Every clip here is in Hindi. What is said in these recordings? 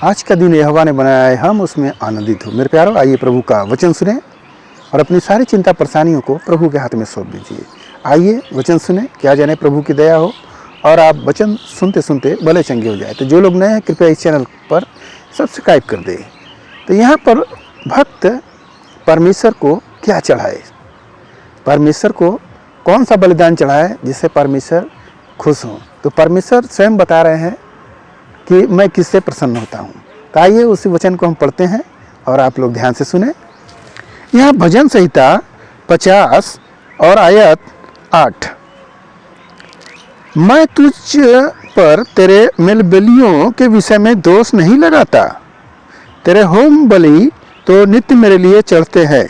आज का दिन यहोवा ने बनाया है, हम उसमें आनंदित हो। मेरे प्यारों, आइए प्रभु का वचन सुने और अपनी सारी चिंता परेशानियों को प्रभु के हाथ में सौंप दीजिए। आइए वचन सुने, क्या जाने प्रभु की दया हो और आप वचन सुनते सुनते भले चंगे हो जाए। तो जो लोग नए हैं कृपया इस चैनल पर सब्सक्राइब कर दें। तो यहाँ पर भक्त परमेश्वर को क्या चढ़ाए, परमेश्वर को कौन सा बलिदान चढ़ाए जिससे परमेश्वर खुश हों। तो परमेश्वर स्वयं बता रहे हैं कि मैं किससे प्रसन्न होता हूँ। तो आइए उसी वचन को हम पढ़ते हैं और आप लोग ध्यान से सुने। यहाँ भजन संहिता 50 और आयत 8। मैं तुझ पर तेरे मेलबलियों के विषय में दोष नहीं लगाता, तेरे होम बलि तो नित्य मेरे लिए चढ़ते हैं।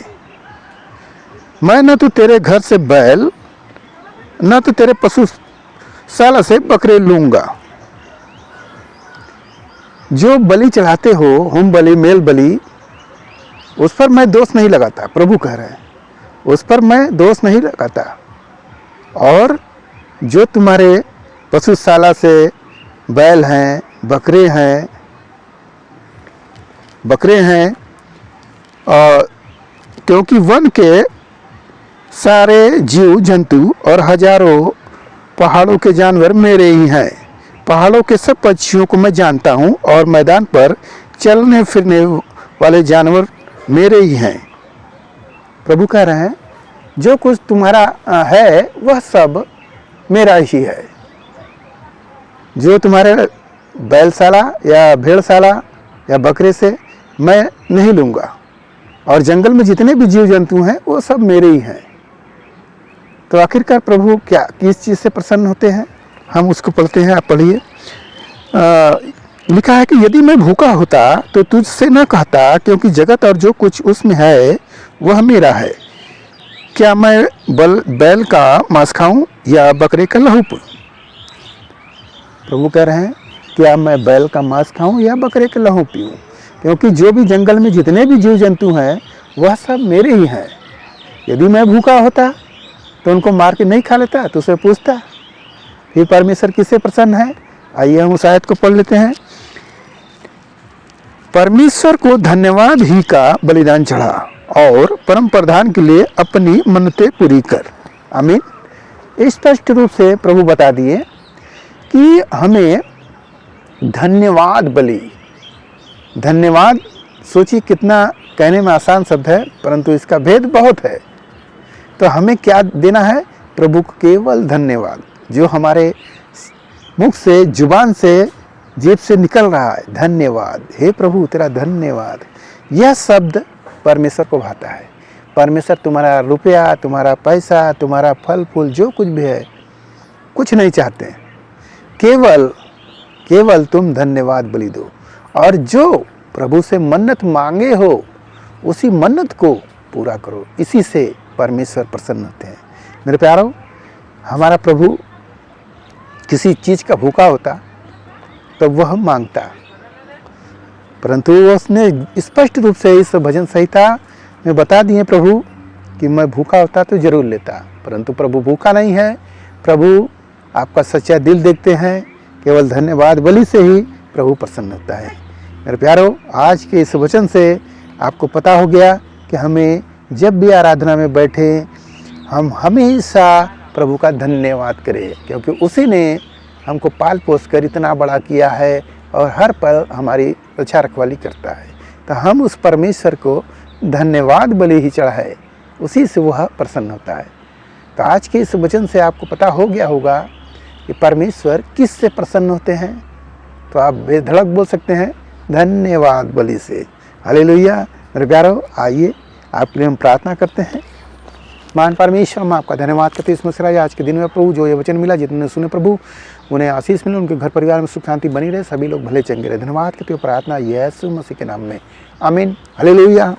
मैं न तो तेरे घर से बैल न तो तेरे पशुशाला से बकरे लूंगा। जो बलि चढ़ाते हो, होम बलि, मेल बलि, उस पर मैं दोष नहीं लगाता। प्रभु कह रहे हैं उस पर मैं दोष नहीं लगाता। और जो तुम्हारे पशुशाला से बैल हैं, बकरे हैं, और क्योंकि वन के सारे जीव जंतु और हजारों पहाड़ों के जानवर मेरे ही हैं। पहाड़ों के सब पक्षियों को मैं जानता हूँ और मैदान पर चलने फिरने वाले जानवर मेरे ही हैं। प्रभु कह रहे हैं जो कुछ तुम्हारा है वह सब मेरा ही है। जो तुम्हारे बैलशाला या भेड़शाला या बकरे से मैं नहीं लूँगा, और जंगल में जितने भी जीव जंतु हैं वो सब मेरे ही हैं। तो आखिरकार प्रभु क्या किस चीज़ से प्रसन्न होते हैं, हम उसको पढ़ते हैं। आप पढ़िए। लिखा है कि यदि मैं भूखा होता तो तुझसे न कहता, क्योंकि जगत और जो कुछ उसमें है वह मेरा है। क्या मैं बैल का मांस खाऊं या बकरे का लहू पीऊं? प्रभु कह रहे हैं क्या मैं बैल का मांस खाऊं या बकरे का लहू पीऊं, क्योंकि जो भी जंगल में जितने भी जीव जंतु हैं वह सब मेरे ही हैं। यदि मैं भूखा होता तो उनको मार के नहीं खा लेता, तो उसे पूछता फिर परमेश्वर किससे प्रसन्न है। आइए हम उस आयत को पढ़ लेते हैं। परमेश्वर को धन्यवाद ही का बलिदान चढ़ा और परम प्रधान के लिए अपनी मन्नतें पूरी कर। आमीन। स्पष्ट रूप से प्रभु बता दिए कि हमें धन्यवाद बलि, धन्यवाद, सोचिए कितना कहने में आसान शब्द है परंतु इसका भेद बहुत है। तो हमें क्या देना है? प्रभु को केवल धन्यवाद, जो हमारे मुख से, जुबान से, जेब से निकल रहा है। धन्यवाद, हे प्रभु तेरा धन्यवाद। यह शब्द परमेश्वर को भाता है। परमेश्वर तुम्हारा रुपया, तुम्हारा पैसा, तुम्हारा फल फूल जो कुछ भी है कुछ नहीं चाहते, केवल तुम धन्यवाद बलि दो। और जो प्रभु से मन्नत मांगे हो उसी मन्नत को पूरा करो। इसी से परमेश्वर प्रसन्न होते हैं। मेरे प्यारों, हमारा प्रभु किसी चीज़ का भूखा होता तो वह मांगता, परंतु उसने स्पष्ट रूप से इस भजन संहिता में बता दिए प्रभु कि मैं भूखा होता तो जरूर लेता। परंतु प्रभु भूखा नहीं है। प्रभु आपका सच्चा दिल देखते हैं। केवल धन्यवाद बलि से ही प्रभु प्रसन्न होता है। मेरे प्यारों, आज के इस वचन से आपको पता हो गया कि हमें जब भी आराधना में बैठे हम हमेशा प्रभु का धन्यवाद करें, क्योंकि उसी ने हमको पाल पोस कर इतना बड़ा किया है और हर पल हमारी रक्षा रखवाली करता है। तो हम उस परमेश्वर को धन्यवाद बलि ही चढ़ाए, उसी से वह प्रसन्न होता है। तो आज के इस वचन से आपको पता हो गया होगा कि परमेश्वर किस से प्रसन्न होते हैं। तो आप बेधड़क बोल सकते हैं धन्यवाद बलि से। हालेलुया। मेरे प्यारों, आइए आपके लिए हम प्रार्थना करते हैं। महान परमेश्वर, हम आपका धन्यवाद करते हैं इस मसरा आज के दिन में प्रभु, जो ये वचन मिला, जितने सुने प्रभु उन्हें आशीष मिले, उनके घर परिवार में सुख शांति बनी रहे, सभी लोग भले चंगे रहे। धन्यवाद करते हुए प्रार्थना यीशु मसीह के नाम में, आमीन। हालेलुया।